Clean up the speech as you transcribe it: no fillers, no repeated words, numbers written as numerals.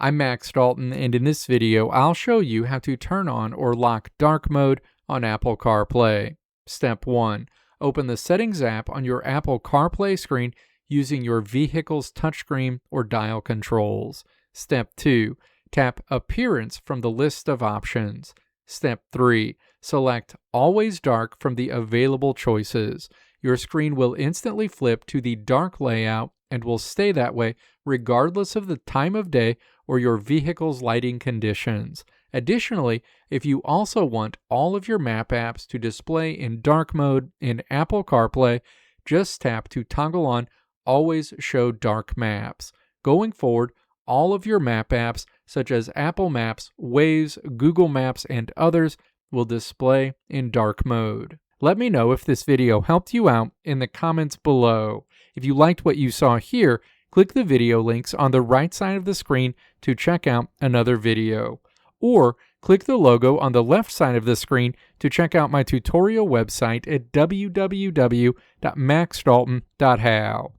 I'm Max Dalton, and in this video, I'll show you how to turn on or lock dark mode on Apple CarPlay. Step 1. Open the Settings app on your Apple CarPlay screen using your vehicle's touchscreen or dial controls. Step 2. Tap Appearance from the list of options. Step 3. Select Always Dark from the available choices. Your screen will instantly flip to the dark layout and will stay that way regardless of the time of day or your vehicle's lighting conditions. Additionally, if you also want all of your map apps to display in dark mode in Apple CarPlay, just tap to toggle on Always Show Dark Maps. Going forward, all of your map apps such as Apple Maps, Waze, Google Maps, and others will display in dark mode. Let me know if this video helped you out in the comments below. If you liked what you saw here, click the video links on the right side of the screen to check out another video. Or click the logo on the left side of the screen to check out my tutorial website at www.maxdalton.how.